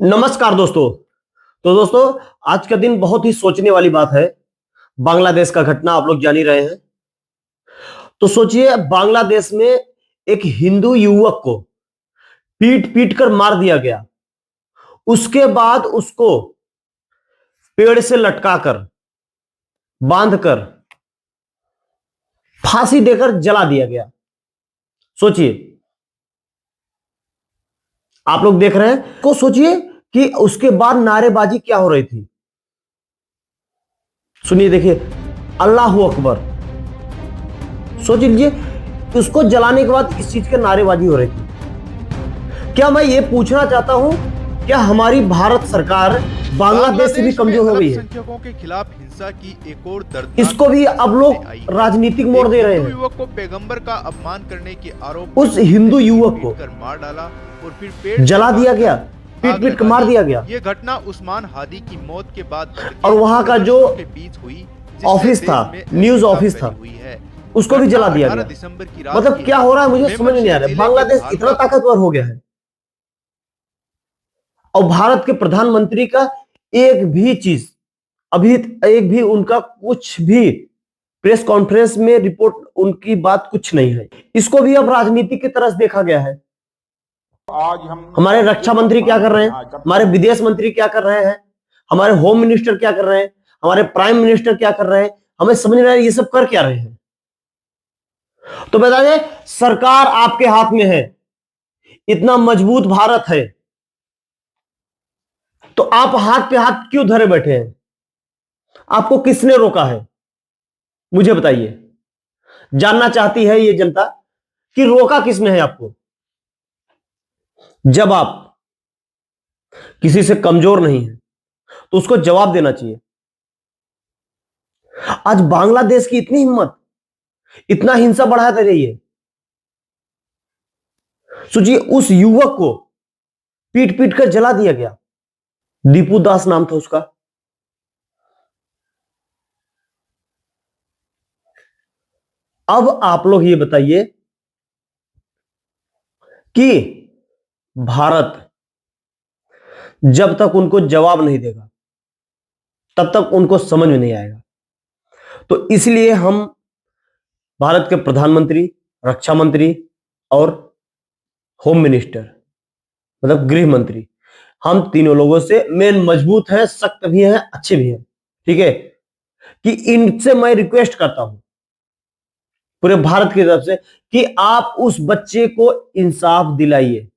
नमस्कार दोस्तों। तो दोस्तों, आज का दिन बहुत ही सोचने वाली बात है। बांग्लादेश का घटना आप लोग जान ही रहे हैं। तो सोचिए, बांग्लादेश में एक हिंदू युवक को पीट पीट कर मार दिया गया। उसके बाद उसको पेड़ से लटकाकर, बांधकर, फांसी देकर जला दिया गया। सोचिए, आप लोग देख रहे हैं। को सोचिए कि उसके बाद नारेबाजी क्या हो रही थी। सुनिए, देखिए, अल्लाह अकबर। सोच लीजिए, उसको जलाने के बाद इस चीज की नारेबाजी हो रही थी। क्या मैं ये पूछना चाहता हूं, क्या हमारी भारत सरकार बांग्लादेश से भी कमजोर हो गई है? अल्पसंख्यकों के खिलाफ हिंसा की एक और दर्दनाक इसको भी अब लोग राजनीतिक मोड़ दे रहे हैं। युवक को पैगंबर का अपमान करने के आरोप उस हिंदू युवक को कर मार डाला और फिर पेड़ जला दिया गया, पीट पीट कर मार दिया गया। ये घटना उस्मान हादी की मौत के बाद और वहां का जो के बीच हुई, ऑफिस था, न्यूज ऑफिस था, उसको भी जला दिया गया। दिसंबर की रात मतलब क्या हो रहा है मुझे समझ नहीं आ रहा है। बांग्लादेश इतना ताकतवर हो गया है और भारत के प्रधानमंत्री का एक भी चीज, अभी एक भी उनका कुछ भी प्रेस कॉन्फ्रेंस में रिपोर्ट, उनकी बात कुछ नहीं है। इसको भी अब राजनीति की तरह देखा गया है। आज हमारे रक्षा मंत्री क्या कर रहे हैं, हमारे विदेश मंत्री क्या कर रहे हैं, हमारे होम मिनिस्टर क्या कर रहे हैं, हमारे प्राइम मिनिस्टर क्या कर रहे हैं, हमें समझ नहीं आ रहा है ये सब कर क्या रहे हैं। तो बता दें, सरकार आपके हाथ में है, इतना मजबूत भारत है, तो आप हाथ पे हाथ क्यों धरे बैठे हैं? आपको किसने रोका है? मुझे बताइए। जानना चाहती है ये जनता कि रोका किसने है आपको। जब आप किसी से कमजोर नहीं है तो उसको जवाब देना चाहिए। आज बांग्लादेश की इतनी हिम्मत, इतना हिंसा बढ़ाते रही है। सोचिए, उस युवक को पीट पीट कर जला दिया गया। दीपू दास नाम था उसका। अब आप लोग ये बताइए कि भारत जब तक उनको जवाब नहीं देगा तब तक उनको समझ में नहीं आएगा। तो इसलिए हम भारत के प्रधानमंत्री, रक्षा मंत्री और होम मिनिस्टर, मतलब गृह मंत्री, हम तीनों लोगों से मेन मजबूत हैं, सख्त भी हैं, अच्छे भी हैं, ठीक है, कि इनसे मैं रिक्वेस्ट करता हूं पूरे भारत की तरफ से कि आप उस बच्चे को इंसाफ दिलाइए।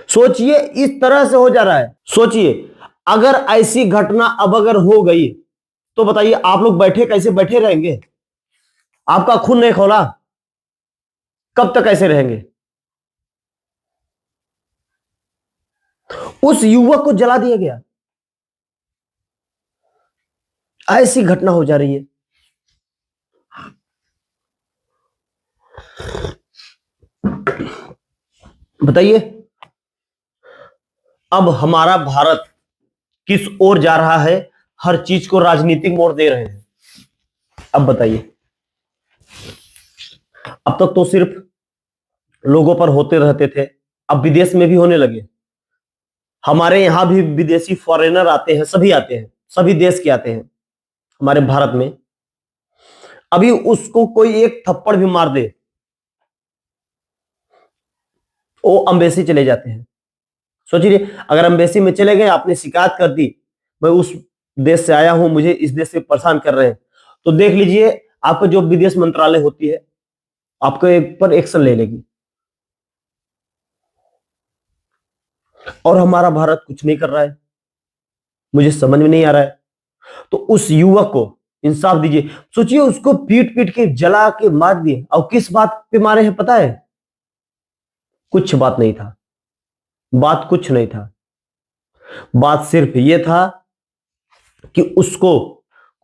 सोचिए, इस तरह से हो जा रहा है। सोचिए, अगर ऐसी घटना अब अगर हो गई तो बताइए, आप लोग बैठे कैसे बैठे रहेंगे? आपका खून नहीं खोला, कब तक ऐसे रहेंगे? उस युवक को जला दिया गया। ऐसी घटना हो जा रही है। बताइए, अब हमारा भारत किस ओर जा रहा है? हर चीज को राजनीतिक मोड़ दे रहे हैं। अब बताइए, अब तक तो सिर्फ लोगों पर होते रहते थे, अब विदेश में भी होने लगे। हमारे यहां भी विदेशी फॉरेनर आते हैं, सभी आते हैं, सभी देश के आते हैं हमारे भारत में। अभी उसको कोई एक थप्पड़ भी मार दे, वो एम्बेसी चले जाते हैं। सोचिए, अगर एम्बेसी में चले गए, आपने शिकायत कर दी, मैं उस देश से आया हूं, मुझे इस देश से परेशान कर रहे हैं, तो देख लीजिए, आपका जो विदेश मंत्रालय होती है आपके पर एक्शन ले लेगी। और हमारा भारत कुछ नहीं कर रहा है, मुझे समझ में नहीं आ रहा है। तो उस युवक को इंसाफ दीजिए। सोचिए, उसको पीट पीट के जला के मार दिए, और किस बात पे मारे हैं पता है? कुछ बात नहीं था, बात कुछ नहीं था। बात सिर्फ यह था कि उसको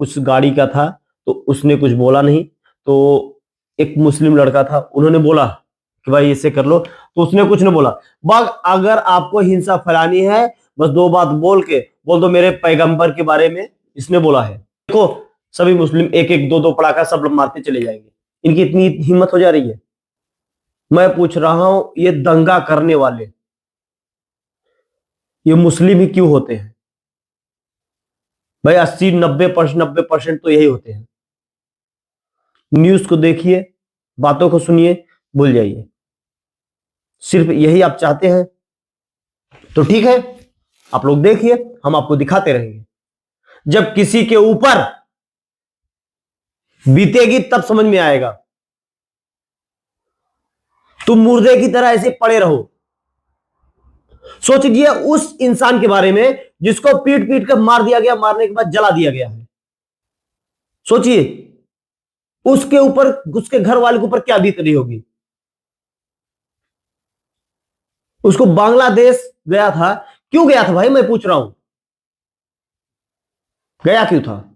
कुछ गाड़ी का था, तो उसने कुछ बोला नहीं। तो एक मुस्लिम लड़का था, उन्होंने बोला कि भाई इसे कर लो, तो उसने कुछ नहीं बोला। बस अगर आपको हिंसा फैलानी है, बस दो बात बोल दो मेरे पैगंबर के बारे में इसने बोला है। देखो, सभी मुस्लिम एक एक दो दो पड़ाका सब लोग मारते चले जाएंगे। इनकी इतनी हिम्मत हो जा रही है। मैं पूछ रहा हूं, ये दंगा करने वाले ये मुस्लिम ही क्यों होते हैं भाई? 80-90% तो यही होते हैं। न्यूज को देखिए, बातों को सुनिए, भूल जाइए। सिर्फ यही आप चाहते हैं तो ठीक है, आप लोग देखिए, हम आपको दिखाते रहेंगे। जब किसी के ऊपर बीतेगी तब समझ में आएगा। तुम मुर्दे की तरह ऐसे पड़े रहो। सोचिए उस इंसान के बारे में जिसको पीट पीट कर मार दिया गया, मारने के बाद जला दिया गया है। सोचिए उसके ऊपर, उसके घर वाले के ऊपर क्या बीत रही होगी। उसको बांग्लादेश गया था, क्यों गया था भाई? मैं पूछ रहा हूं, गया क्यों था?